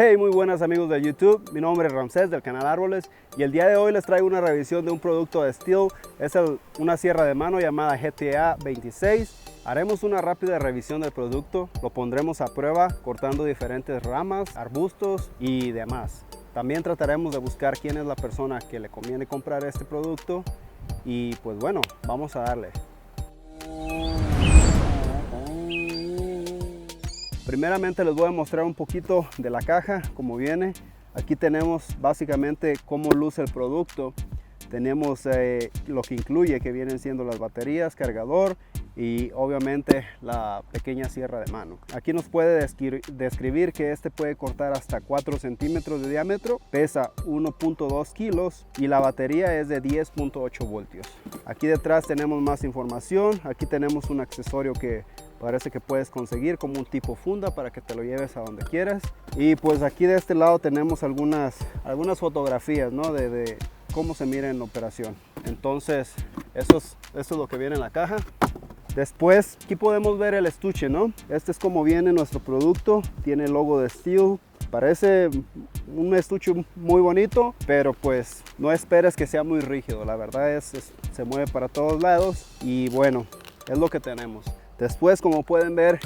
Hey, muy buenas amigos de YouTube, mi nombre es Ramsés del canal Árboles y el día de hoy les traigo una revisión de un producto de Stihl. Es una sierra de mano llamada GTA 26. Haremos una rápida revisión del producto, lo pondremos a prueba cortando diferentes ramas, arbustos y demás. También trataremos de buscar quién es la persona que le conviene comprar este producto y pues bueno, vamos a darle. Primeramente les voy a mostrar un poquito de la caja, cómo viene. Aquí tenemos básicamente cómo luce el producto. Tenemos lo que incluye, que vienen siendo las baterías, cargador y obviamente la pequeña sierra de mano. Aquí nos puede describir que este puede cortar hasta 4 centímetros de diámetro, pesa 1.2 kilos y la batería es de 10.8 voltios. Aquí detrás tenemos más información. Aquí tenemos un accesorio que parece que puedes conseguir como un tipo funda para que te lo lleves a donde quieras. Y pues aquí de este lado tenemos algunas fotografías, ¿no? de cómo se mira en operación. Entonces eso es lo que viene en la caja. Después aquí podemos ver el estuche, ¿no? Este es como viene nuestro producto. Tiene el logo de Stihl. Parece un estuche muy bonito, pero pues no esperes que sea muy rígido. La verdad se mueve para todos lados y bueno, es lo que tenemos. Después, como pueden ver,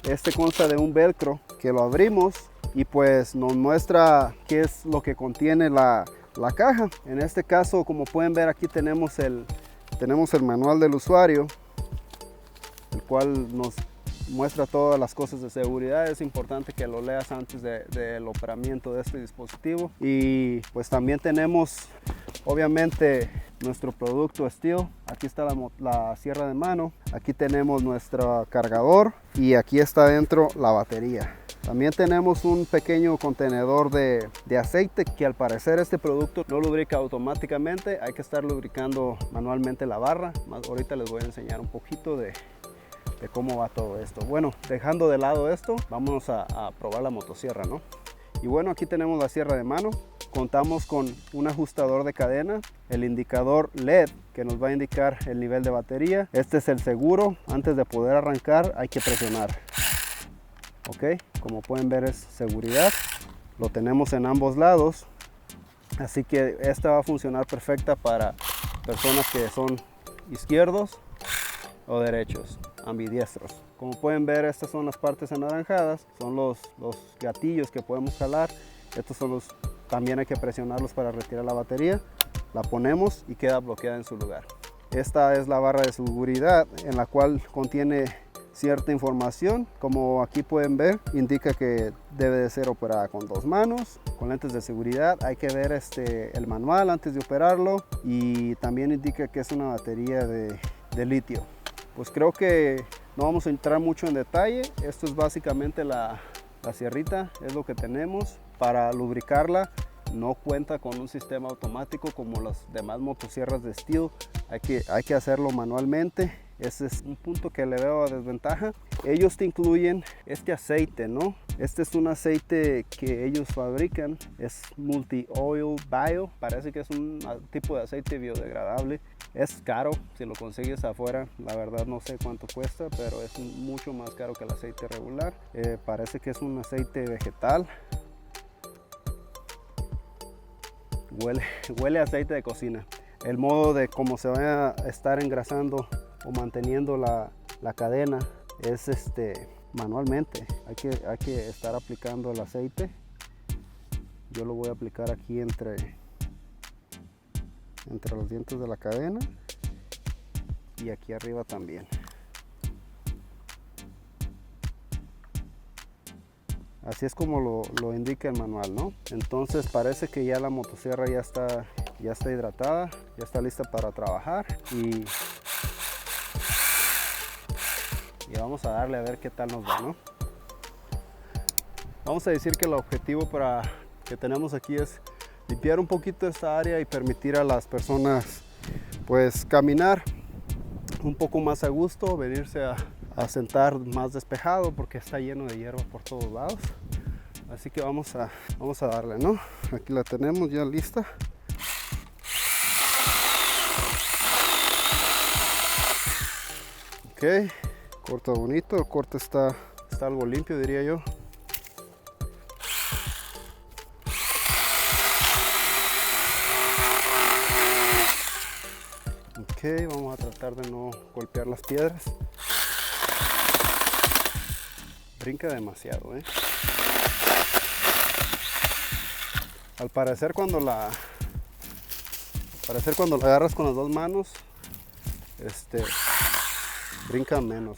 este consta de un velcro que lo abrimos y pues nos muestra qué es lo que contiene la caja. En este caso, como pueden ver, aquí tenemos el manual del usuario, el cual nos muestra todas las cosas de seguridad. Es importante que lo leas antes del operamiento de este dispositivo. Y pues también tenemos obviamente nuestro producto Stihl. Aquí está la sierra de mano, aquí tenemos nuestro cargador y aquí está dentro la batería. También tenemos un pequeño contenedor de aceite que al parecer este producto no lubrica automáticamente, hay que estar lubricando manualmente la barra. Ahorita les voy a enseñar un poquito de cómo va todo esto. Bueno, dejando de lado esto, vamos a probar la motosierra, ¿no? Y bueno, aquí tenemos la sierra de mano. Contamos con un ajustador de cadena, el indicador LED que nos va a indicar el nivel de batería. Este es el seguro. Antes de poder arrancar hay que presionar. Ok, como pueden ver es seguridad. Lo tenemos en ambos lados. Así que esta va a funcionar perfecta para personas que son izquierdos o derechos, ambidiestros. Como pueden ver, estas son las partes anaranjadas, son los gatillos que podemos jalar. Estos son también hay que presionarlos para retirar la batería. La ponemos y queda bloqueada en su lugar. Esta es la barra de seguridad en la cual contiene cierta información. Como aquí pueden ver, indica que debe de ser operada con 2 manos, con lentes de seguridad. Hay que ver el manual antes de operarlo y también indica que es una batería de litio. Pues creo que no vamos a entrar mucho en detalle. Esto es básicamente la sierrita, es lo que tenemos. Para lubricarla no cuenta con un sistema automático como las demás motosierras de Stihl. Hay que hacerlo manualmente. Ese es un punto que le veo a desventaja. Ellos te incluyen este aceite, ¿no? Este es un aceite que ellos fabrican. Es Multi-Oil Bio. Parece que es un tipo de aceite biodegradable. Es caro si lo consigues afuera. La verdad no sé cuánto cuesta, pero es mucho más caro que el aceite regular. Parece que es un aceite vegetal. Huele a aceite de cocina. El modo de cómo se va a estar engrasando o manteniendo la cadena es manualmente. Hay que estar aplicando el aceite. Yo lo voy a aplicar aquí entre los dientes de la cadena y aquí arriba también. Así es como lo indica el manual, ¿no? Entonces parece que ya la motosierra ya está hidratada, ya está lista para trabajar y vamos a darle a ver qué tal nos va, ¿no? Vamos a decir que el objetivo que tenemos aquí es limpiar un poquito esta área y permitir a las personas pues caminar un poco más a gusto, venirse a sentar más despejado porque está lleno de hierba por todos lados. Así que vamos a darle, ¿no? Aquí la tenemos ya lista. Ok, corta bonito, el corte está algo limpio, diría yo. Ok, vamos a tratar de no golpear las piedras. Brinca demasiado, ¿eh? Al parecer cuando la agarras con las dos manos, brinca menos.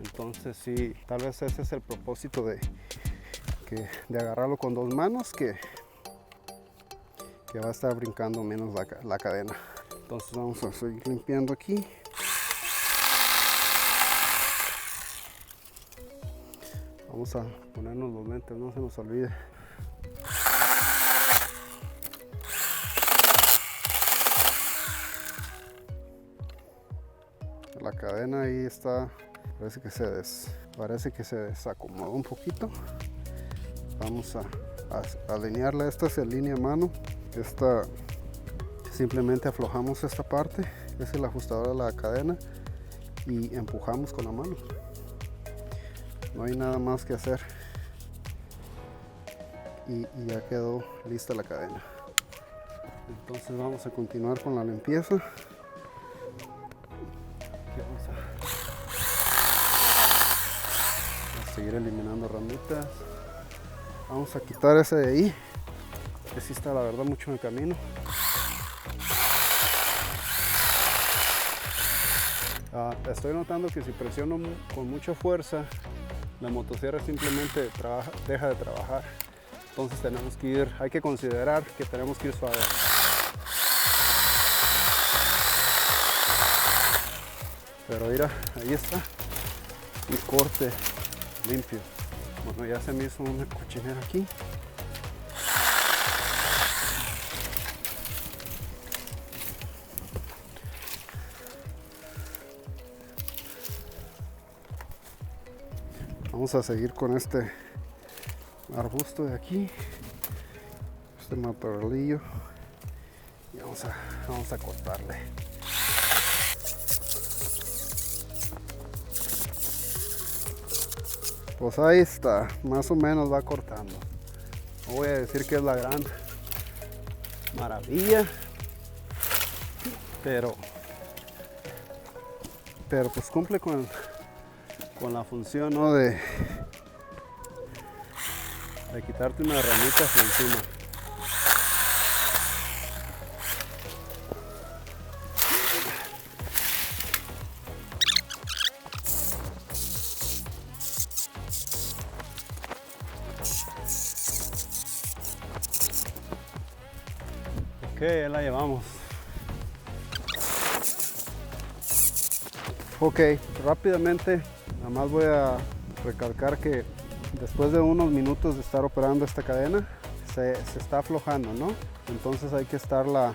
Entonces sí, tal vez ese es el propósito de agarrarlo con dos manos, que va a estar brincando menos la cadena. Entonces vamos a seguir limpiando aquí. Vamos a ponernos los lentes, no se nos olvide. La cadena ahí está, parece que se desacomodó un poquito. Vamos a alinearla. Esta es el línea a mano. Simplemente aflojamos esta parte, es el ajustador de la cadena, y empujamos con la mano. No hay nada más que hacer y ya quedó lista la cadena. Entonces vamos a continuar con la limpieza. Vamos a seguir eliminando ramitas. Vamos a quitar ese de ahí, que sí está la verdad mucho en el camino. Estoy notando que si presiono con mucha fuerza, la motosierra simplemente deja de trabajar. Entonces hay que considerar que tenemos que ir suave. Pero mira, ahí está mi corte limpio. Bueno, ya se me hizo una cochinera aquí. Vamos a seguir con este arbusto de aquí, este matorralillo, y vamos a cortarle. Pues ahí está, más o menos va cortando. No voy a decir que es la gran maravilla, pero pues cumple con la función, ¿no? de quitarte unas ramitas de encima. Ok, ya la llevamos. Ok, rápidamente, nada más voy a recalcar que después de unos minutos de estar operando esta cadena, se está aflojando, ¿no? Entonces hay que estarla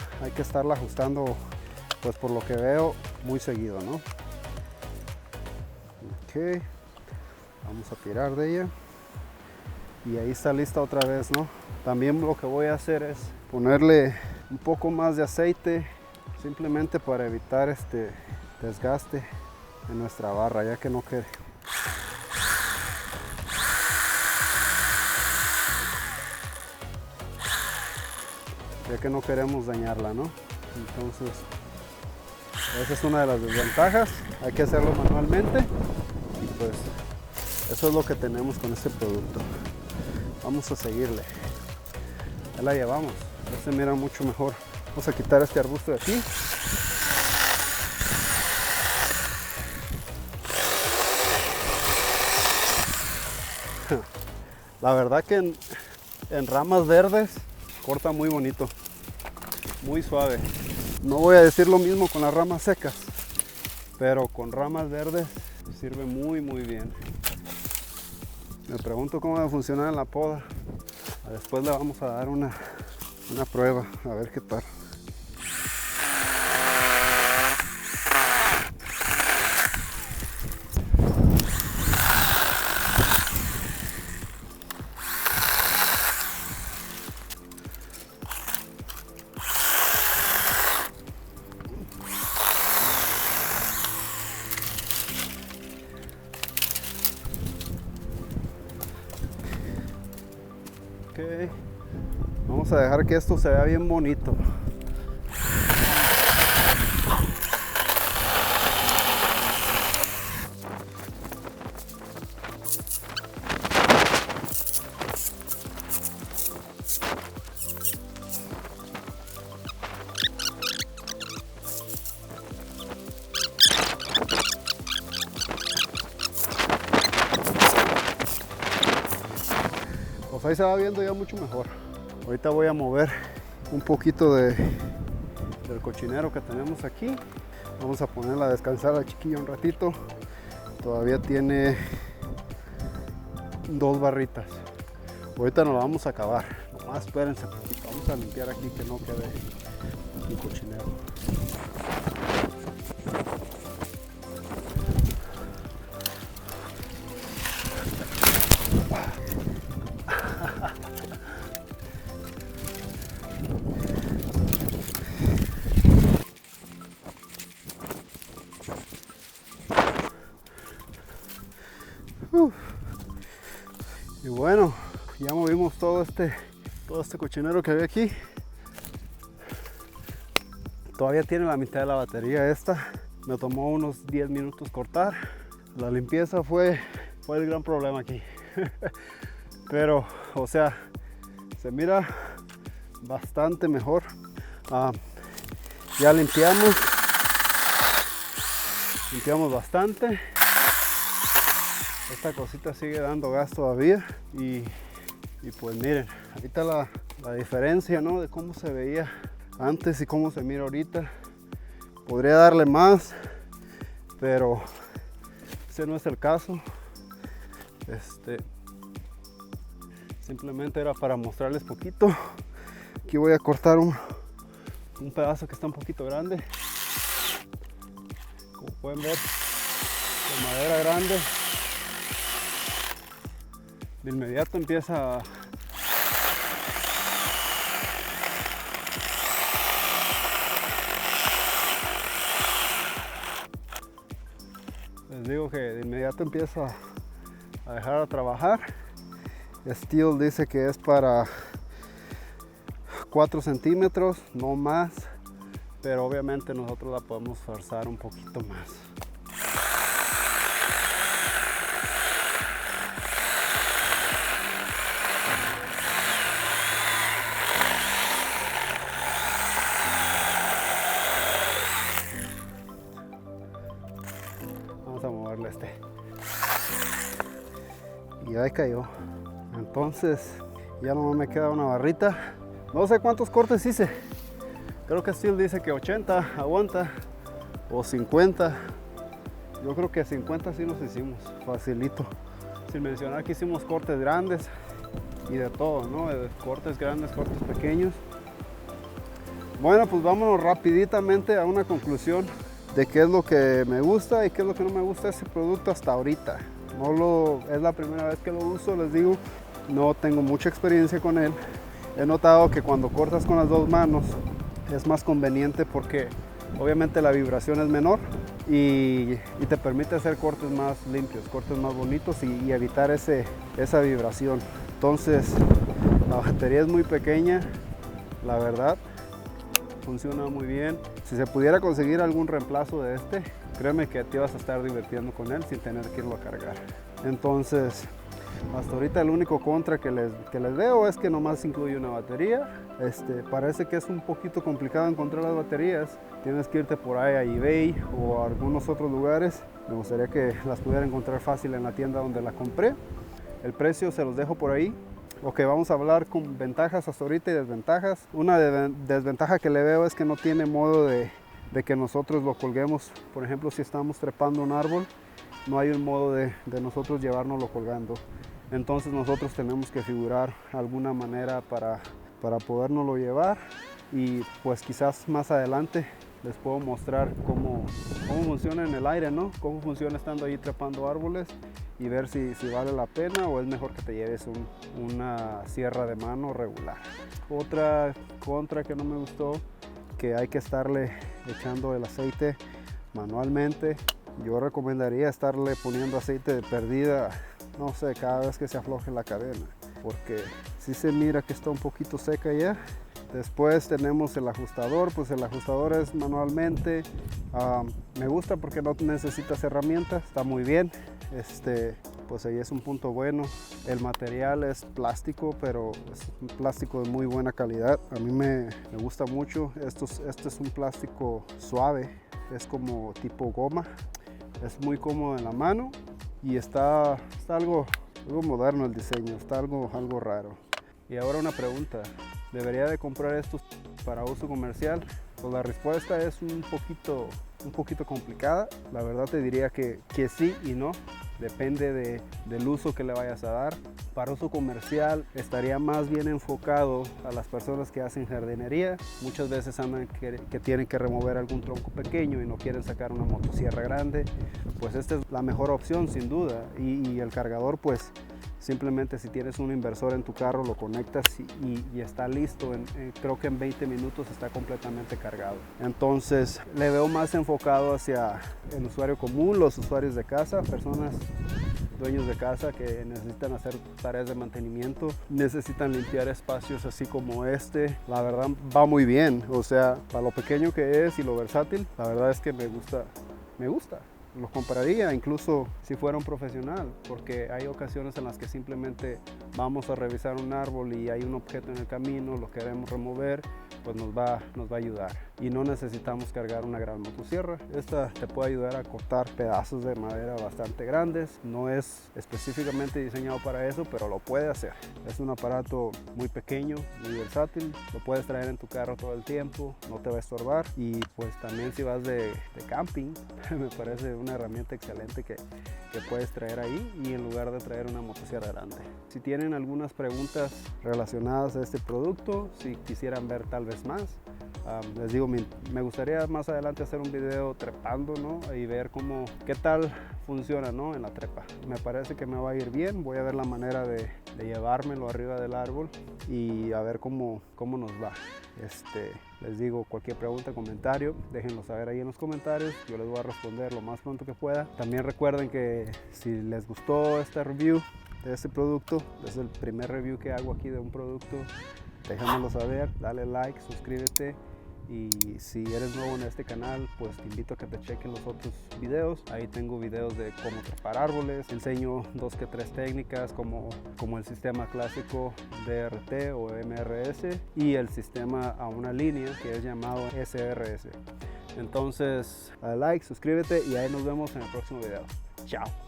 ajustando, pues por lo que veo, muy seguido, ¿no? Ok, vamos a tirar de ella. Y ahí está lista otra vez, ¿no? También lo que voy a hacer es ponerle un poco más de aceite, simplemente para evitar este desgaste en nuestra barra, ya que no queremos dañarla, ¿no? Entonces esa es una de las desventajas, hay que hacerlo manualmente, y pues eso es lo que tenemos con este producto. Vamos a seguirle, ya la llevamos, ya se mira mucho mejor. Vamos a quitar este arbusto de aquí. La verdad que en ramas verdes corta muy bonito, muy suave. No voy a decir lo mismo con las ramas secas, pero con ramas verdes sirve muy bien. Me pregunto cómo va a funcionar en la poda. Después le vamos a dar una prueba, a ver qué tal. Ok, vamos a dejar que esto se vea bien bonito. ahí se va viendo ya mucho mejor. Ahorita voy a mover un poquito del cochinero que tenemos aquí. Vamos a ponerla a descansar a la chiquilla un ratito. Todavía tiene 2 barritas. Ahorita nos la vamos a acabar. Nomás espérense un poquito. Vamos a limpiar aquí que no quede el cochinero. Y bueno, ya movimos todo este cochinero que había aquí. Todavía tiene la mitad de la batería esta. Me tomó unos 10 minutos cortar. La limpieza fue el gran problema aquí. Pero, o sea, se mira bastante mejor. Ya limpiamos bastante. Esta cosita sigue dando gas todavía y pues miren, ahorita la diferencia, ¿no?, de cómo se veía antes y cómo se mira ahorita. Podría darle más, pero ese no es el caso. Simplemente era para mostrarles poquito. Aquí voy a cortar un pedazo que está un poquito grande. Como pueden ver, de madera grande. De inmediato empieza les digo que de inmediato empieza a dejar de trabajar. Steel dice que es para 4 centímetros, no más, pero obviamente nosotros la podemos forzar un poquito más. Vamos a moverle y ahí cayó. Entonces ya no me queda una barrita. No sé cuántos cortes hice. Creo que Steel dice que 80 aguanta o 50. Yo creo que 50 sí nos hicimos facilito, sin mencionar que hicimos cortes grandes y de todo, ¿no? Cortes grandes, cortes pequeños. Bueno, pues vámonos rapiditamente a una conclusión de qué es lo que me gusta y qué es lo que no me gusta de este producto hasta ahorita. Es la primera vez que lo uso, les digo, no tengo mucha experiencia con él. He notado que cuando cortas con las 2 manos es más conveniente porque obviamente la vibración es menor y te permite hacer cortes más limpios, cortes más bonitos y evitar esa vibración. Entonces la batería es muy pequeña, la verdad, funciona muy bien. Si se pudiera conseguir algún reemplazo de créeme que te vas a estar divirtiendo con él sin tener que irlo a cargar. Entonces, hasta ahorita el único contra que les veo es que nomás incluye una batería. Parece que es un poquito complicado encontrar las baterías. Tienes que irte por ahí a eBay o a algunos otros lugares. Me gustaría que las pudiera encontrar fácil en la tienda donde la compré. El precio se los dejo por ahí. Ok, vamos a hablar con ventajas hasta ahorita y desventajas. Una desventaja que le veo es que no tiene modo de que nosotros lo colguemos. Por ejemplo, si estamos trepando un árbol, no hay un modo de nosotros llevárnoslo colgando. Entonces nosotros tenemos que figurar alguna manera para podérnoslo llevar, y pues quizás más adelante les puedo mostrar cómo funciona en el aire, ¿no? Cómo funciona estando ahí trepando árboles y ver si vale la pena o es mejor que te lleves una sierra de mano regular. Otra contra que no me gustó, que hay que estarle echando el aceite manualmente. Yo recomendaría estarle poniendo aceite de perdida, no sé, cada vez que se afloje la cadena, porque si se mira que está un poquito seca ya. Después tenemos el ajustador, pues el ajustador es manualmente. Me gusta porque no necesitas herramientas, está muy bien. Pues ahí es un punto bueno. El material es plástico, pero es un plástico de muy buena calidad. A mí me gusta mucho. Este es un plástico suave, es como tipo goma. Es muy cómodo en la mano y está algo algo moderno el diseño, está algo raro. Y ahora una pregunta, ¿debería de comprar estos para uso comercial? Pues la respuesta es un poquito complicada. La verdad te diría que sí y no. Depende del uso que le vayas a dar. Para uso comercial estaría más bien enfocado a las personas que hacen jardinería. Muchas veces andan que tienen que remover algún tronco pequeño y no quieren sacar una motosierra grande. Pues esta es la mejor opción sin duda. Y el cargador, pues simplemente si tienes un inversor en tu carro lo conectas y está listo. Creo que en 20 minutos está completamente cargado. Entonces le veo más enfocado hacia el usuario común, los usuarios de casa, personas dueños de casa que necesitan hacer tareas de mantenimiento, necesitan limpiar espacios así como este. La verdad va muy bien, o sea, para lo pequeño que es y lo versátil, la verdad es que me gusta. Lo compraría incluso si fuera un profesional, porque hay ocasiones en las que simplemente vamos a revisar un árbol y hay un objeto en el camino, lo queremos remover, pues nos va a ayudar y no necesitamos cargar una gran motosierra. Esta te puede ayudar a cortar pedazos de madera bastante grandes. No es específicamente diseñado para eso, pero lo puede hacer. Es un aparato muy pequeño, muy versátil, lo puedes traer en tu carro todo el tiempo, no te va a estorbar, y pues también si vas de camping me parece una herramienta excelente que puedes traer ahí, y en lugar de traer una motosierra grande. Si tienen algunas preguntas relacionadas a este producto, si quisieran ver tal vez más, les digo, me gustaría más adelante hacer un video trepando, ¿no? Y ver qué tal funciona, ¿no? En la trepa. Me parece que me va a ir bien. Voy a ver la manera de llevármelo arriba del árbol y a ver cómo nos va. Les digo, cualquier pregunta, comentario, déjenlo saber ahí en los comentarios. Yo les voy a responder lo más pronto que pueda. También recuerden que si les gustó esta review de este producto, es el primer review que hago aquí de un producto, déjamelo saber, dale like, suscríbete. Y si eres nuevo en este canal, pues te invito a que te chequen los otros videos. Ahí tengo videos de cómo trepar árboles, enseño 2 que 3 técnicas como el sistema clásico DRT o MRS y el sistema a una línea que es llamado SRS. Entonces, dale like, suscríbete y ahí nos vemos en el próximo video. Chao.